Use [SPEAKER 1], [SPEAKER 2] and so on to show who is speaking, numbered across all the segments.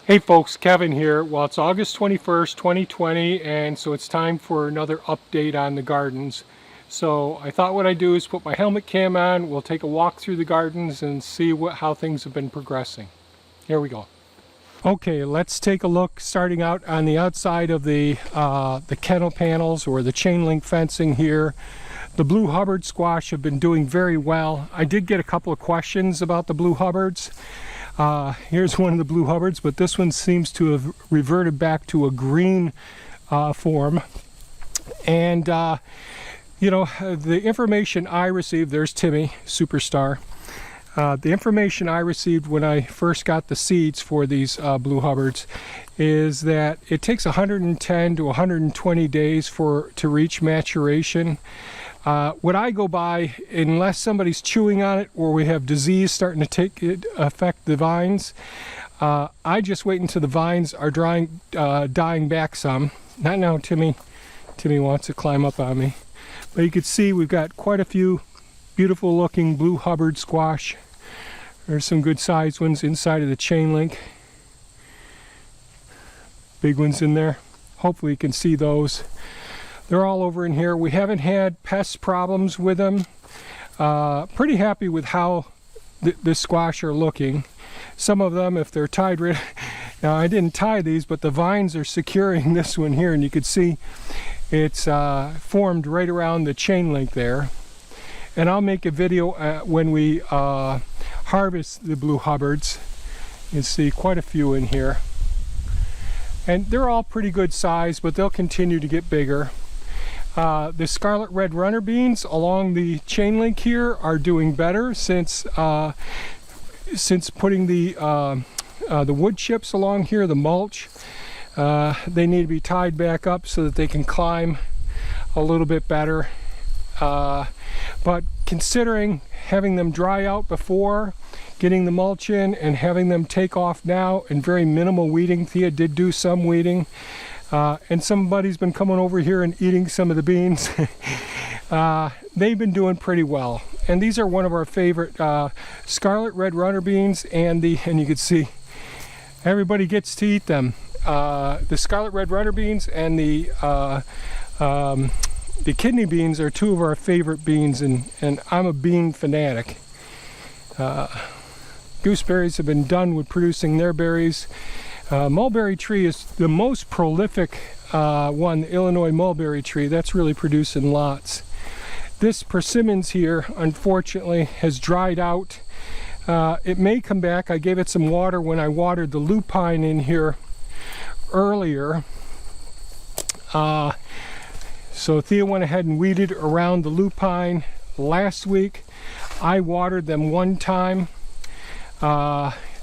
[SPEAKER 1] Hey folks, Kevin here. Well, it's August 21st, 2020, and so it's time for another update on the gardens. So I thought what I'd do is put my helmet cam on, we'll take a walk through the gardens and see how things have been progressing. Here we go. Okay, let's take a look starting out on the outside of the kennel panels or the chain link fencing here. The blue Hubbard squash have been doing very well. I did get a couple of questions about the blue Hubbards. Here's one of the blue Hubbards, but this one seems to have reverted back to a green form. And you know, the information I received, there's Timmy, superstar. The information I received when I first got the seeds for these blue Hubbards is that it takes 110 to 120 days to reach maturation. What I go by, unless somebody's chewing on it or we have disease starting to affect the vines, I just wait until the vines are dying back some. Not now, Timmy. Timmy wants to climb up on me. But you can see we've got quite a few beautiful looking blue Hubbard squash. There's some good sized ones inside of the chain link. Big ones in there. Hopefully you can see those. They're all over in here. We haven't had pest problems with them. Pretty happy with how the squash are looking. Some of them, if they're tied right now, I didn't tie these, but the vines are securing this one here, and you can see it's formed right around the chain link there. And I'll make a video when we harvest the blue Hubbards. You see quite a few in here. And they're all pretty good size, but they'll continue to get bigger. The Scarlet Red Runner beans along the chain link here are doing better since putting the wood chips along here, the mulch. They need to be tied back up so that they can climb a little bit better. But considering having them dry out before, getting the mulch in, and having them take off now, and very minimal weeding. Thea did do some weeding. And somebody's been coming over here and eating some of the beans. They've been doing pretty well. And these are one of our favorite Scarlet Red Runner beans, and you can see everybody gets to eat them. The Scarlet Red Runner beans and the kidney beans are two of our favorite beans, and I'm a bean fanatic. Gooseberries have been done with producing their berries. Mulberry tree is the most prolific one, the Illinois mulberry tree. That's really producing lots. This persimmons here, unfortunately, has dried out. It may come back. I gave it some water when I watered the lupine in here earlier. So Thea went ahead and weeded around the lupine last week. I watered them one time.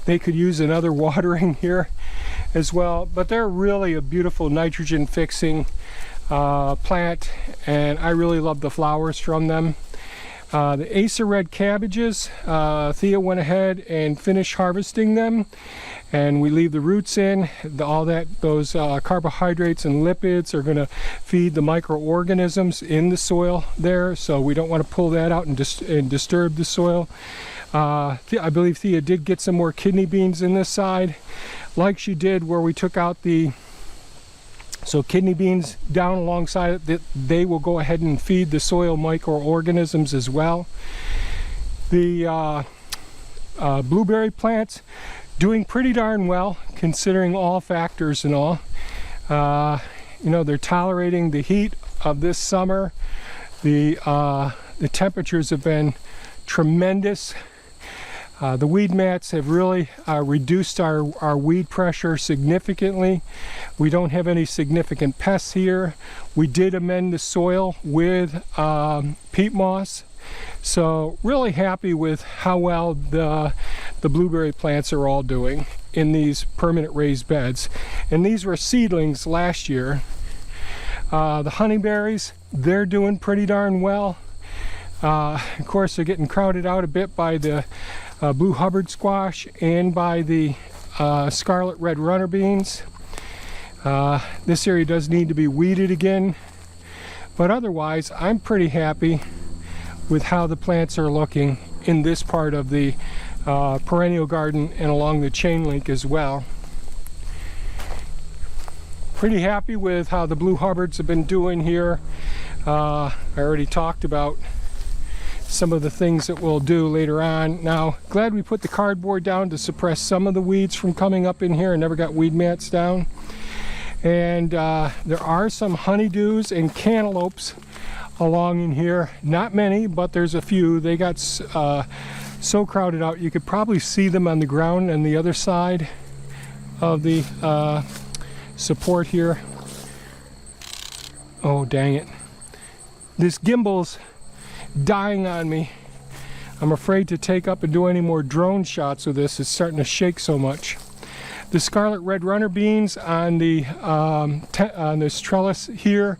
[SPEAKER 1] They could use another watering here as well, but they're really a beautiful nitrogen fixing plant, and I really love the flowers from them. The Acer Red Cabbages, Thea went ahead and finished harvesting them, and we leave the roots in. Those carbohydrates and lipids are going to feed the microorganisms in the soil there, so we don't want to pull that out and disturb the soil. I believe Thea did get some more kidney beans in this side, like she did where we took out so kidney beans down alongside it, they will go ahead and feed the soil microorganisms as well. The blueberry plants doing pretty darn well considering all factors and all. You know, they're tolerating the heat of this summer. The temperatures have been tremendous. The weed mats have really reduced our weed pressure significantly. We don't have any significant pests here. We did amend the soil with peat moss. So really happy with how well the blueberry plants are all doing in these permanent raised beds. And these were seedlings last year. The honeyberries, they're doing pretty darn well. Of course, they're getting crowded out a bit by the blue Hubbard squash and by the Scarlet Red Runner beans. This area does need to be weeded again, but otherwise I'm pretty happy with how the plants are looking in this part of the perennial garden and along the chain link as well. pretty happy with how the blue Hubbards have been doing here. I already talked about some of the things that we'll do later on. Now, glad we put the cardboard down to suppress some of the weeds from coming up in here. I never got weed mats down. And there are some honeydews and cantaloupes along in here. Not many, but there's a few. They got so crowded out you could probably see them on the ground on the other side of the support here. Oh, dang it. This gimbal's dying on me. I'm afraid to take up and do any more drone shots with this. It's starting to shake so much. The Scarlet Red Runner beans on the on this trellis here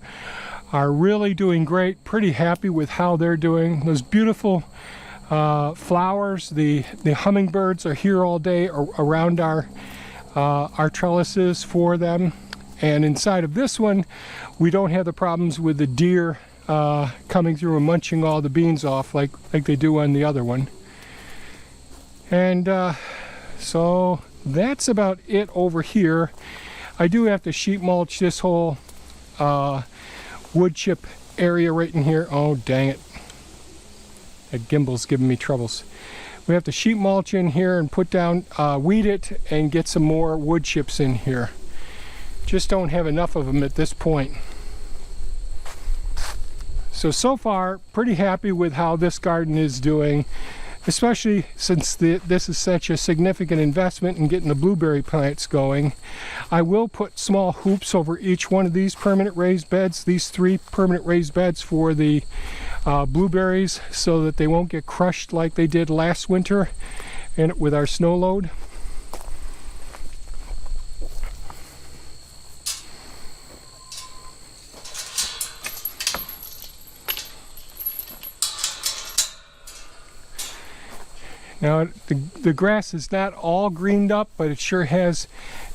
[SPEAKER 1] are really doing great. Pretty happy with how they're doing. Those beautiful flowers. The hummingbirds are here all day around our trellises for them. And inside of this one, we don't have the problems with the deer coming through and munching all the beans off like they do on the other one. And so that's about it over here. I do have to sheet mulch this whole wood chip area right in here. Oh, dang it. That gimbal's giving me troubles. We have to sheet mulch in here and put down, weed it and get some more wood chips in here. Just don't have enough of them at this point. So far, pretty happy with how this garden is doing, especially since this is such a significant investment in getting the blueberry plants going. I will put small hoops over each one of these permanent raised beds, these 3 permanent raised beds for the blueberries, so that they won't get crushed like they did last winter and with our snow load. Now, the grass is not all greened up, but it sure has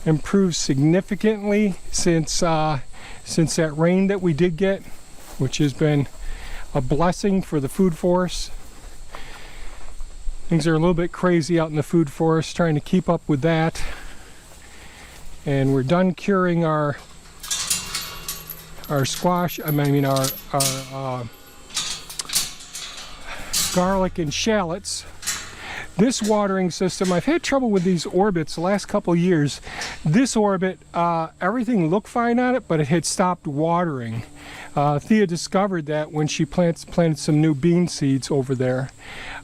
[SPEAKER 1] improved significantly since that rain that we did get, which has been a blessing for the food forest. Things are a little bit crazy out in the food forest, trying to keep up with that. And we're done curing our squash, our garlic and shallots. This watering system, I've had trouble with these orbits the last couple years. This orbit, everything looked fine on it, but it had stopped watering. Thea discovered that when she planted some new bean seeds over there.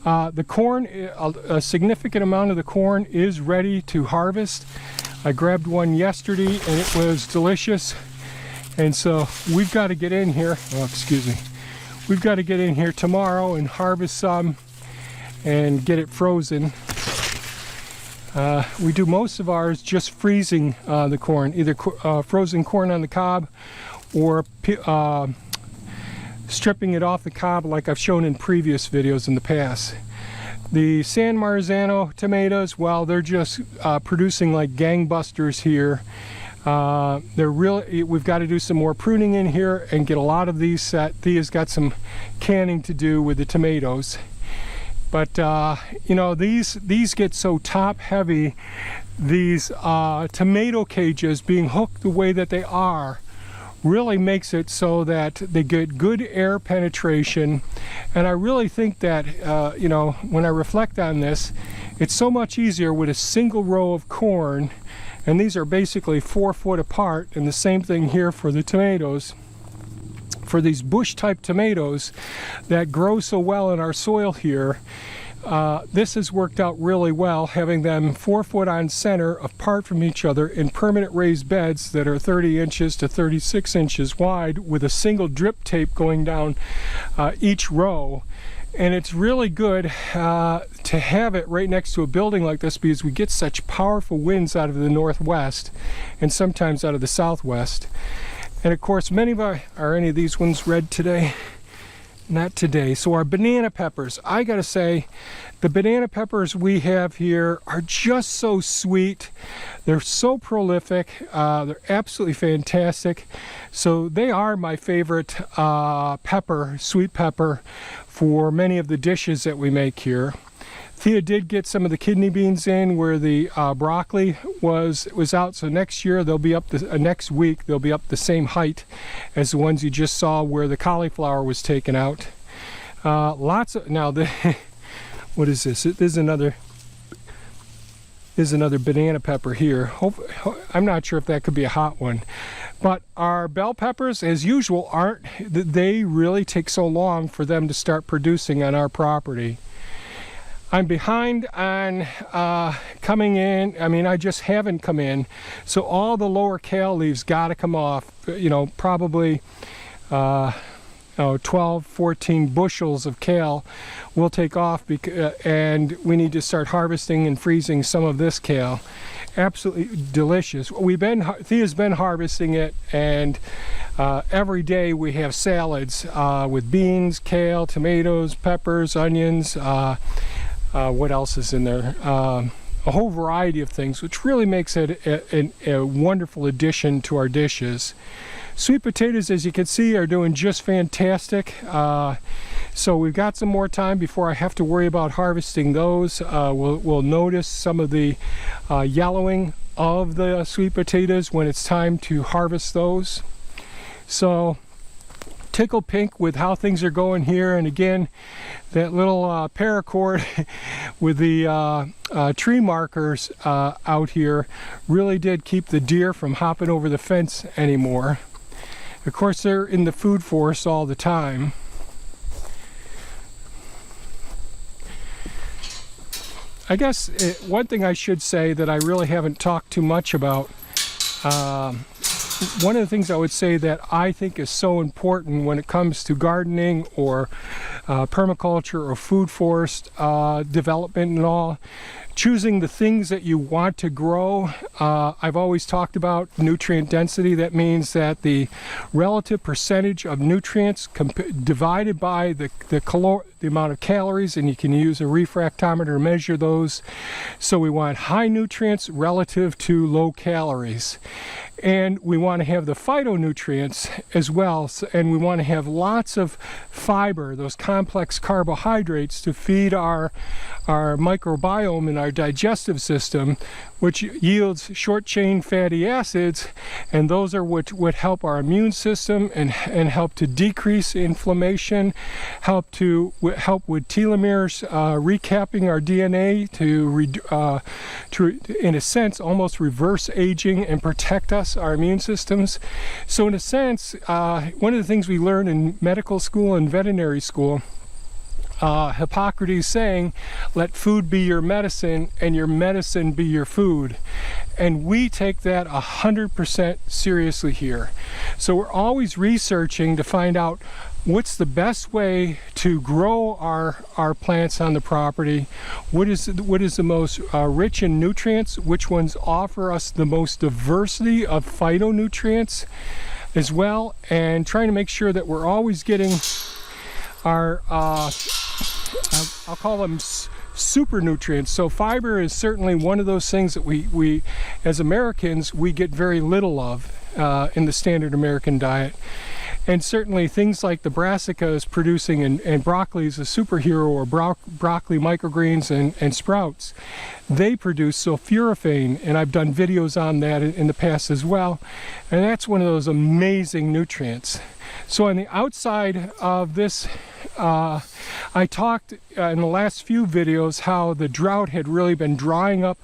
[SPEAKER 1] The corn, a significant amount of the corn is ready to harvest. I grabbed one yesterday and it was delicious. And so we've got to get in here, oh, excuse me. We've got to get in here tomorrow and harvest some and get it frozen. We do most of ours just freezing the corn, either frozen corn on the cob or stripping it off the cob like I've shown in previous videos in the past. The San Marzano tomatoes, well, they're just producing like gangbusters here. We've got to do some more pruning in here and get a lot of these set. Thea's got some canning to do with the tomatoes. But you know, these get so top heavy. These tomato cages being hooked the way that they are really makes it so that they get good air penetration. And I really think that you know, when I reflect on this, it's so much easier with a single row of corn, and these are basically 4 foot apart, and the same thing here for the tomatoes. For these bush type tomatoes that grow so well in our soil here, this has worked out really well, having them 4 foot on center apart from each other in permanent raised beds that are 30 inches to 36 inches wide with a single drip tape going down each row. And it's really good to have it right next to a building like this, because we get such powerful winds out of the northwest and sometimes out of the southwest. And of course, are any of these ones red today? Not today. So our banana peppers, I gotta say, the banana peppers we have here are just so sweet. They're so prolific. They're absolutely fantastic. So they are my favorite sweet pepper, for many of the dishes that we make here. Thea did get some of the kidney beans in where the broccoli was out. So next year they'll be up next week they'll be up the same height as the ones you just saw where the cauliflower was taken out. Lots of now the what is this? There's another banana pepper here. I'm not sure if that could be a hot one. But our bell peppers, as usual, they really take so long for them to start producing on our property. I'm behind on coming in. I mean, I just haven't come in. So all the lower kale leaves got to come off, you know, probably 12, 14 bushels of kale will take off, and we need to start harvesting and freezing some of this kale. Absolutely delicious. Thea's been harvesting it, and every day we have salads with beans, kale, tomatoes, peppers, onions. What else is in there? A whole variety of things, which really makes it a wonderful addition to our dishes. Sweet potatoes, as you can see, are doing just fantastic. So we've got some more time before I have to worry about harvesting those. We'll notice some of the yellowing of the sweet potatoes when it's time to harvest those. So tickled pink with how things are going here. And again, that little paracord with the tree markers out here really did keep the deer from hopping over the fence anymore. Of course, they're in the food forest all the time. I guess one thing I should say that I really haven't talked too much about, one of the things I would say that I think is so important when it comes to gardening or permaculture or food forest development and all, choosing the things that you want to grow. I've always talked about nutrient density. That means that the relative percentage of nutrients divided by the amount of calories, and you can use a refractometer to measure those. So we want high nutrients relative to low calories. And we want to have the phytonutrients as well, and we want to have lots of fiber, those complex carbohydrates, to feed our microbiome and our digestive system, which yields short-chain fatty acids, and those are what help our immune system and help to decrease inflammation, help with telomeres, recapping our DNA to in a sense almost reverse aging and protect our immune systems. So in a sense, one of the things we learn in medical school and veterinary school, Hippocrates saying, let food be your medicine and your medicine be your food. And we take that 100% seriously here. So we're always researching to find out what's the best way to grow our plants on the property, what is the most rich in nutrients, which ones offer us the most diversity of phytonutrients as well, and trying to make sure that we're always getting our I'll call them super nutrients. So fiber is certainly one of those things that we as Americans, we get very little of in the standard American diet. And certainly things like the brassica is producing, and broccoli is a superhero, or broccoli microgreens and sprouts. They produce sulforaphane, and I've done videos on that in the past as well. And that's one of those amazing nutrients. So on the outside of this, I talked in the last few videos how the drought had really been drying up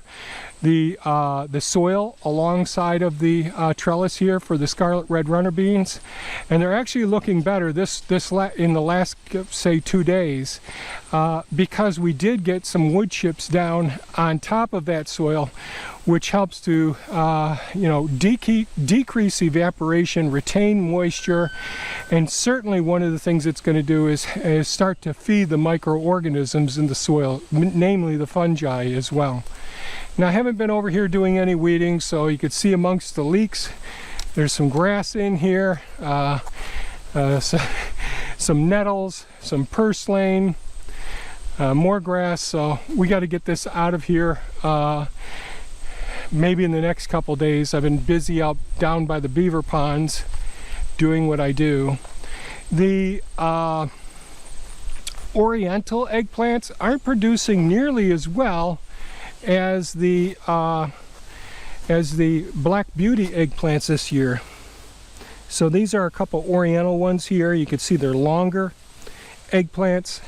[SPEAKER 1] the soil alongside of the trellis here for the Scarlet Red Runner beans, and they're actually looking better in the last, say, 2 days, because we did get some wood chips down on top of that soil, which helps to decrease evaporation, retain moisture, and certainly one of the things it's going to do is start to feed the microorganisms in the soil, namely the fungi as well. Now, I haven't been over here doing any weeding, so you can see amongst the leeks there's some grass in here, some nettles, some purslane, more grass. So we got to get this out of here maybe in the next couple days. I've been busy out down by the beaver ponds doing what I do. Oriental eggplants aren't producing nearly as well as the Black Beauty eggplants this year. So these are a couple Oriental ones here. You can see they're longer eggplants,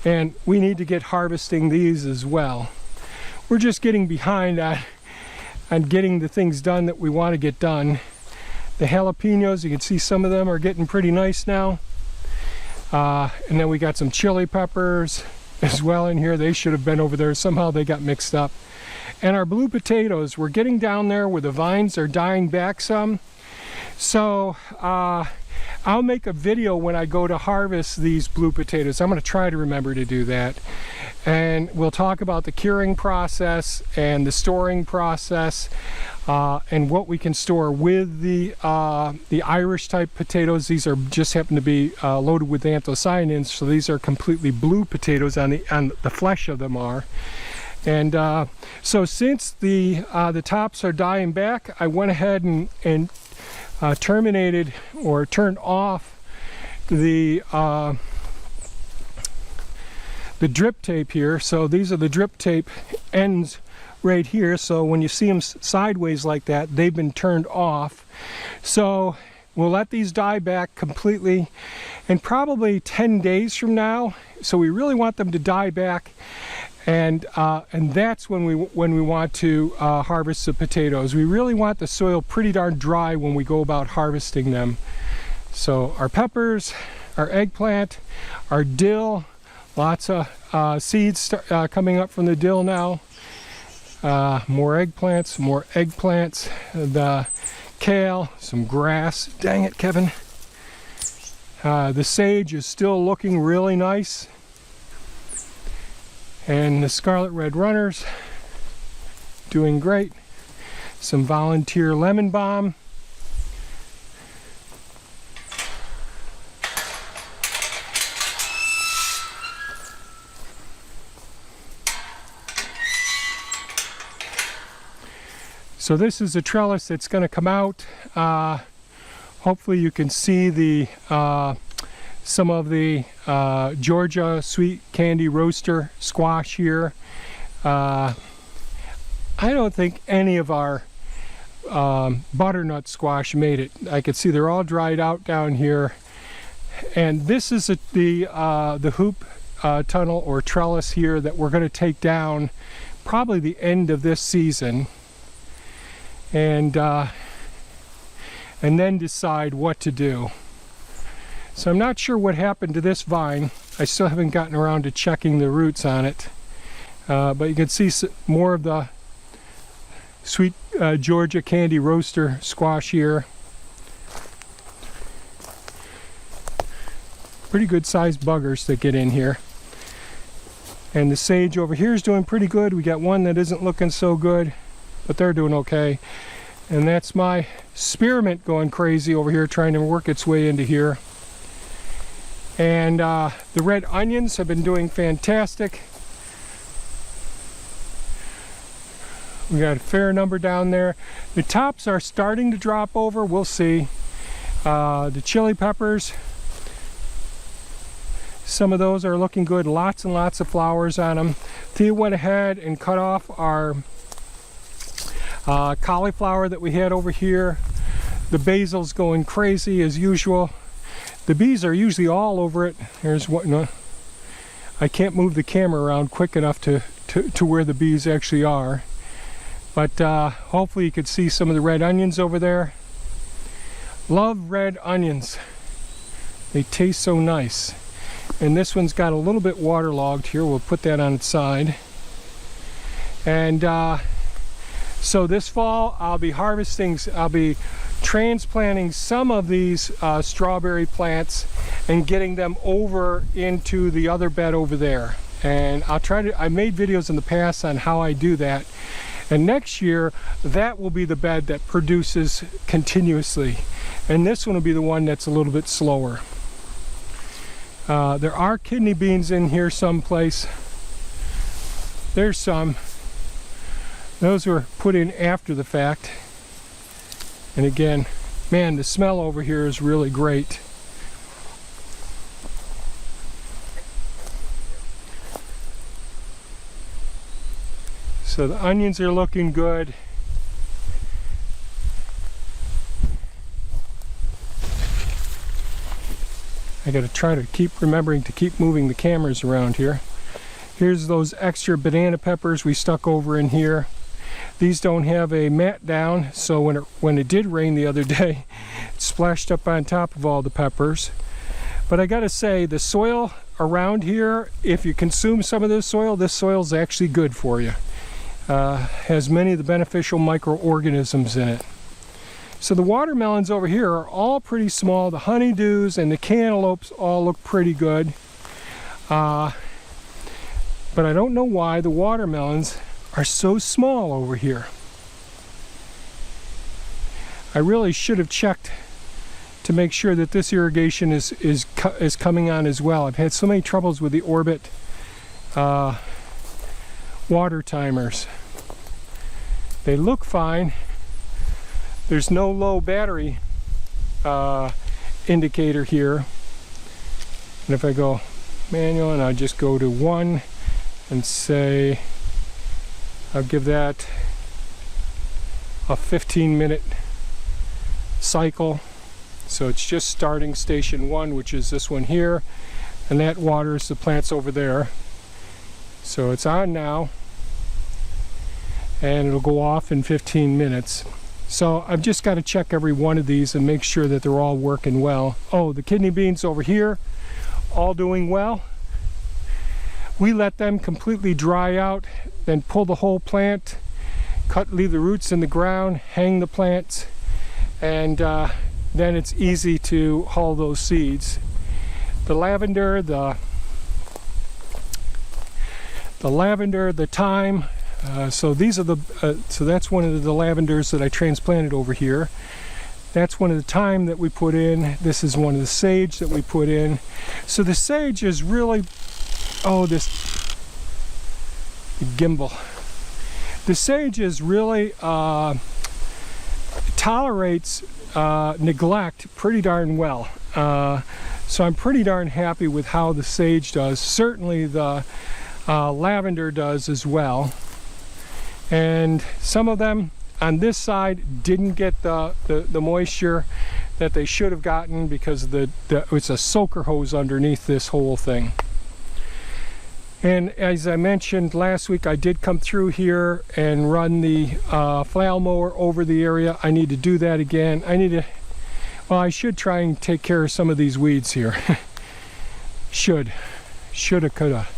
[SPEAKER 1] and we need to get harvesting these as well. We're just getting behind on getting the things done that we want to get done. The jalapenos, you can see some of them are getting pretty nice now. And then we got some chili peppers as well in here. They should have been over there. Somehow they got mixed up. And our blue potatoes, we're getting down there where the vines are dying back some. So I'll make a video when I go to harvest these blue potatoes. I'm going to try to remember to do that. And we'll talk about the curing process and the storing process, and what we can store with the Irish type potatoes. These are just happen to be loaded with anthocyanins, so these are completely blue potatoes on the flesh of them are. And so since the tops are dying back, I went ahead and terminated or turned off the drip tape here. So these are the drip tape ends right here. So when you see them sideways like that, they've been turned off. So we'll let these die back completely, and probably 10 days from now. So we really want them to die back, and that's when we want to harvest the potatoes. We really want the soil pretty darn dry when we go about harvesting them. So our peppers, our eggplant, our dill, lots of seeds coming up from the dill now. More eggplants, the kale, some grass. Dang it, Kevin. The sage is still looking really nice. And the Scarlet Red Runners, doing great. Some volunteer lemon balm. So this is a trellis that's going to come out. Hopefully you can see the some of the Georgia sweet candy roaster squash here. I don't think any of our butternut squash made it. I can see they're all dried out down here. And this is the hoop tunnel or trellis here that we're going to take down probably the end of this season. And then decide what to do. So I'm not sure what happened to this vine. I still haven't gotten around to checking the roots on it. But you can see more of the sweet Georgia candy roaster squash here. Pretty good sized buggers that get in here. And the sage over here is doing pretty good. We got one that isn't looking so good, but they're doing okay. And that's my spearmint going crazy over here, trying to work its way into here. And the red onions have been doing fantastic. We got a fair number down there. The tops are starting to drop over. We'll see. The chili peppers, some of those are looking good. Lots and lots of flowers on them. Thea went ahead and cut off our cauliflower that we had over here. The basil's going crazy as usual. The bees are usually all over it. Here's what. No, I can't move the camera around quick enough to where the bees actually are. But hopefully you could see some of the red onions over there. Love red onions. They taste so nice. And this one's got a little bit waterlogged here. We'll put that on its side. And so this fall I'll be transplanting some of these strawberry plants and getting them over into the other bed over there. And I made videos in the past on how I do that. And next year, that will be the bed that produces continuously. And this one will be the one that's a little bit slower. There are kidney beans in here someplace. There's some. Those were put in after the fact. And again, man, the smell over here is really great. So the onions are looking good. I got to try to keep remembering to keep moving the cameras around here. Here's those extra banana peppers we stuck over in here. These don't have a mat down, so when it did rain the other day, it splashed up on top of all the peppers. But I got to say, the soil around here, if you consume some of this soil is actually good for you. Has many of the beneficial microorganisms in it. So the watermelons over here are all pretty small. The honeydews and the cantaloupes all look pretty good. But I don't know why the watermelons are so small over here. I really should have checked to make sure that this irrigation is coming on as well. I've had so many troubles with the Orbit water timers. They look fine. There's no low battery indicator here. And if I go manual and I just go to 1 and say, I'll give that a 15-minute cycle. So it's just starting station 1, which is this one here, and that waters the plants over there. So it's on now, and it'll go off in 15 minutes. So I've just got to check every one of these and make sure that they're all working well. Oh, the kidney beans over here, all doing well. We let them completely dry out, then pull the whole plant, leave the roots in the ground, hang the plants, and then it's easy to haul those seeds. The lavender, the thyme. So these are so that's one of the lavenders that I transplanted over here. That's one of the thyme that we put in. This is one of the sage that we put in. So the sage is really, the gimbal. The sage is really tolerates neglect pretty darn well. So I'm pretty darn happy with how the sage does. Certainly the lavender does as well. And some of them on this side didn't get the moisture that they should have gotten because it's a soaker hose underneath this whole thing. And as I mentioned last week, I did come through here and run the flail mower over the area. I need to do that again. I should try and take care of some of these weeds here. Shoulda, coulda.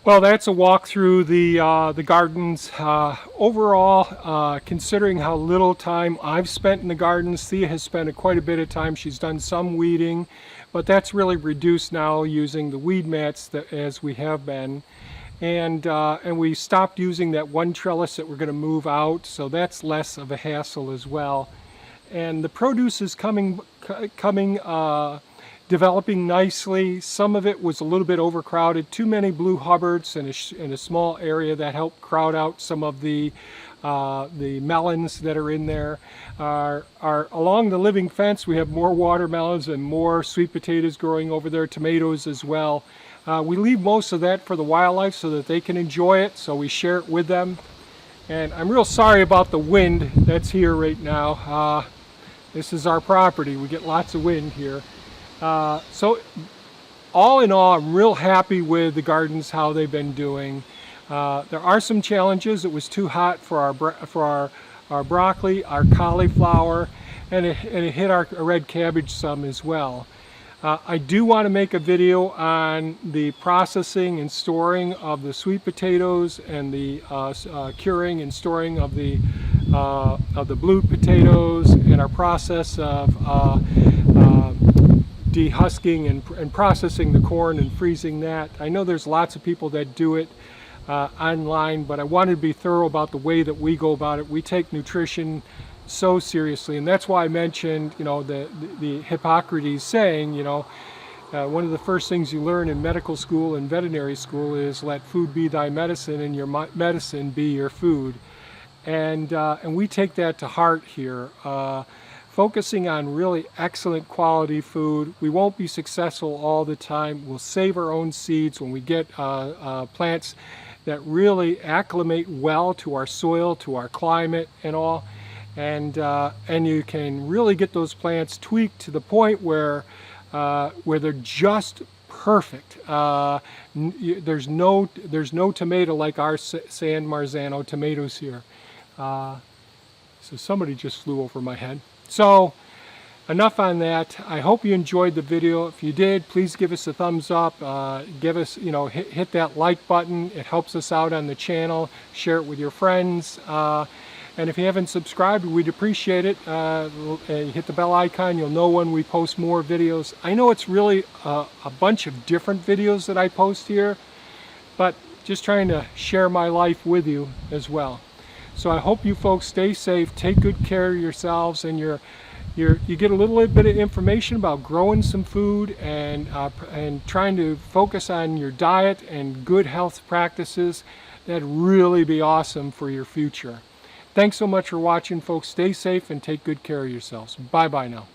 [SPEAKER 1] Well, that's a walk through the gardens. Overall, considering how little time I've spent in the gardens, Thea has spent quite a bit of time. She's done some weeding, but that's really reduced now using the weed mats as we have been. And we stopped using that one trellis that we're going to move out, so that's less of a hassle as well. And the produce is developing nicely. Some of it was a little bit overcrowded. Too many blue Hubbards in a small area that helped crowd out some of the melons that are in there. Along the living fence, we have more watermelons and more sweet potatoes growing over there, tomatoes as well. We leave most of that for the wildlife so that they can enjoy it, so we share it with them. And I'm real sorry about the wind that's here right now. This is our property. We get lots of wind here. So all in all, I'm real happy with the gardens, how they've been doing. There are some challenges. It was too hot for our broccoli, our cauliflower, and it hit our red cabbage some as well. I do want to make a video on the processing and storing of the sweet potatoes and the curing and storing of the blue potatoes, and our process of dehusking and processing the corn and freezing that. I know there's lots of people that do it online, but I wanted to be thorough about the way that we go about it. We take nutrition so seriously, and that's why I mentioned, the Hippocrates saying, one of the first things you learn in medical school and veterinary school is let food be thy medicine and your medicine be your food. And we take that to heart here. Focusing on really excellent quality food. We won't be successful all the time. We'll save our own seeds when we get plants that really acclimate well to our soil, to our climate and all. And you can really get those plants tweaked to the point where they're just perfect. There's no tomato like our San Marzano tomatoes here. So somebody just flew over my head. So enough on that. I hope you enjoyed the video. If you did, please give us a thumbs up. Give us, hit that like button. It helps us out on the channel. Share it with your friends. And if you haven't subscribed, we'd appreciate it. Hit the bell icon. You'll know when we post more videos. I know it's really a bunch of different videos that I post here, but just trying to share my life with you as well. So I hope you folks stay safe, take good care of yourselves, and you get a little bit of information about growing some food and trying to focus on your diet and good health practices. That'd really be awesome for your future. Thanks so much for watching, folks. Stay safe and take good care of yourselves. Bye-bye now.